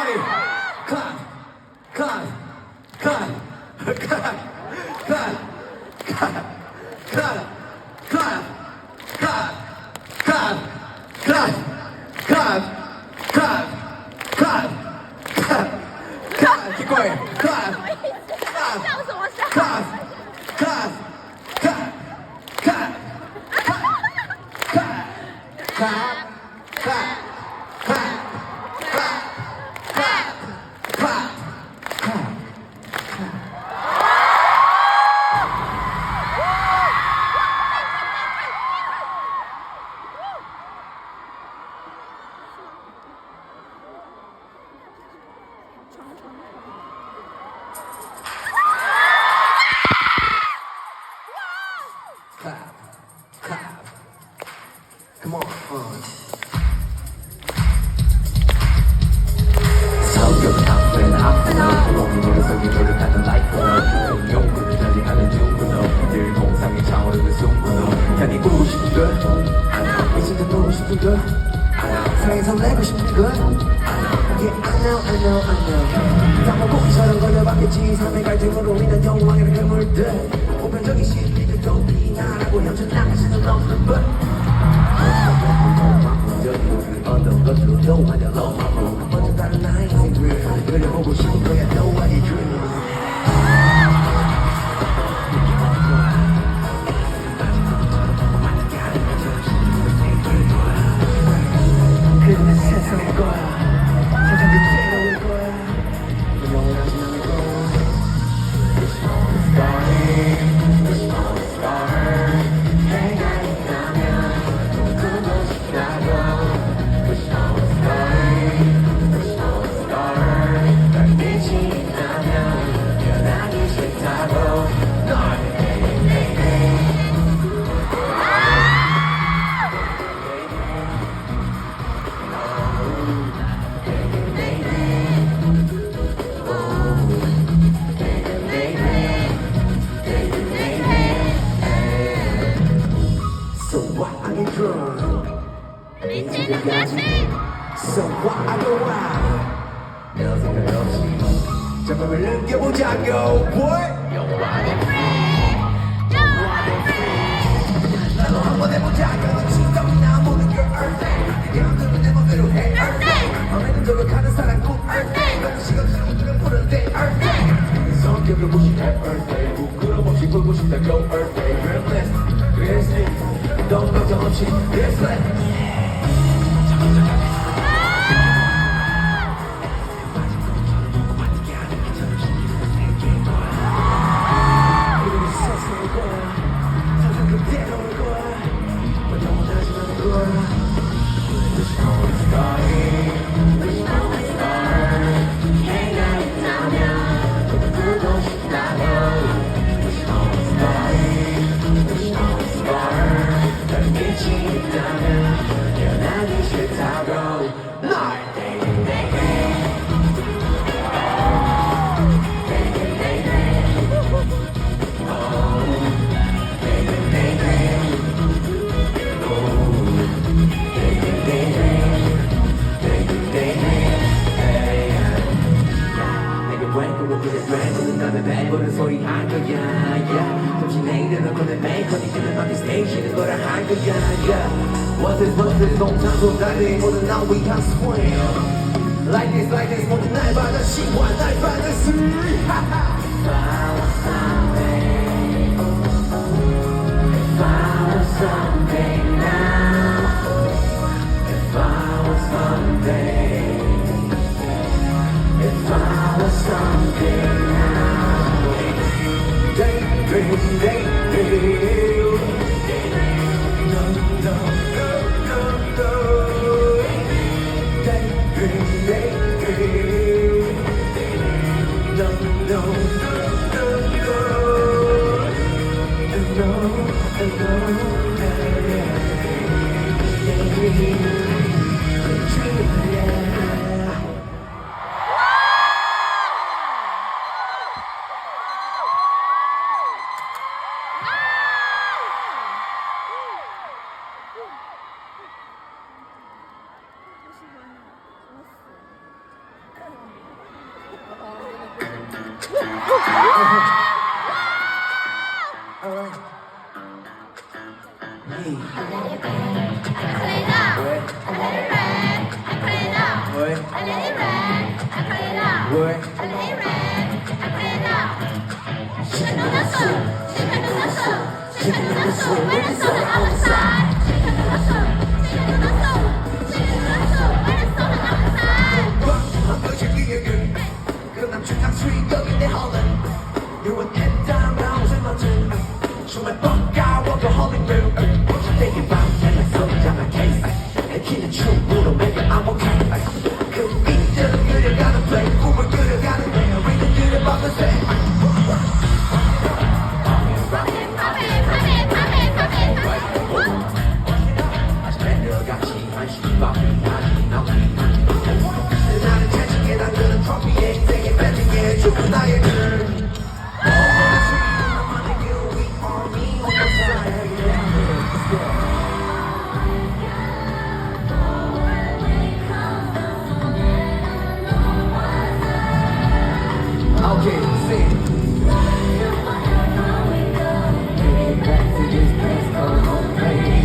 Everybody, clap, clap, clap, clap, clap, clap, clap, clap, clap, clap, clap, clap, clap, clap, clap, clap. Keep going. Clap, clap, clap, clap, clap, clap, clap, clap, clap, clap. Clap, clap. Come on. 성격은 아픈 아픈 몸이 노래 속에 노력하는 라이프 용구를 달리하는 중구너 늘 공상에 차오르는 숨구너 향이 보고 싶은 걸 이제 더 보고 싶은 걸 세상에서 내고 싶은 걸 Yeah, I know 다 먹고기처럼 걸려봤겠지 삶의 갈등으로 인한 영광의 괴물들 보편적인 시비들도 비난하고 현재 나가시는 없는 분 어떤 것들도 완전 먼저 다른 나의 인생을 그려보고 싶은 거야 너와의 dream 그는 세상일 거야 세상이 때려올 거야 영원하지 않을 거야 The star 해가 있다면 그곳 싶다고 The star 날 빛이 있다면 변하기 싫다고 널 미치는 듯이 So what I go out 너 생각 없이 정말 느껴보자고 What? You're free 나도 한번 해보자고 진땀이나 모든 걸 Earth 여러분들은 내 맘대로 해 Earth 밤에는 저격하는 사람 꿈 Earth 너무 시간처럼 그냥 푸른데 Earth 성격을 무시해 Earth 부끄럼 없이 불고 싶다고 Earth Reckless 그랬으니 너무 걱정 없이 Reckless 뱅거는 소리 할 거야 yeah. 잠시 내일은 너 꺼내 메이커니즘은 어디 스테이션은 거라 할 거야 yeah. What's this 동창도 다리 모두 나 위한 swing Like this 모두 날 받아 시와 날 받아 술 If I was something now If I was something If I was something Daydream, daydream No, no, no, no, no Daydream, daydream No, no, no, no, no No, no Daydream, daydream, yeah Alright. Hey. Clean up. What? I let it rain. I clean up. What? I let it rain. I clean up. What? I let it rain. I clean up. She can do the soup. She can do the soup. She can do the soup when it's on the other side. She can do the soup. She can do the soup. She can do the soup when it's on the other side. 그남 중앙 수익역인데 헐른 유언했다 나오는 너는 정말 뻑가워도 헐린 뷰 내게 밤새나 성장한 케이스 해키는 춤으로 매겨 암묵해 그 밑들은 그려가는 플레이 꿈을 그려가는 내 우리는 그려봐도 돼 같이 한심히 바삐하지 나는 채찍에 당근은 트로피에 인생의 배팅에 죽은 나의 글 Okay, sing. Back to this place called home, baby.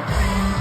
Clean up.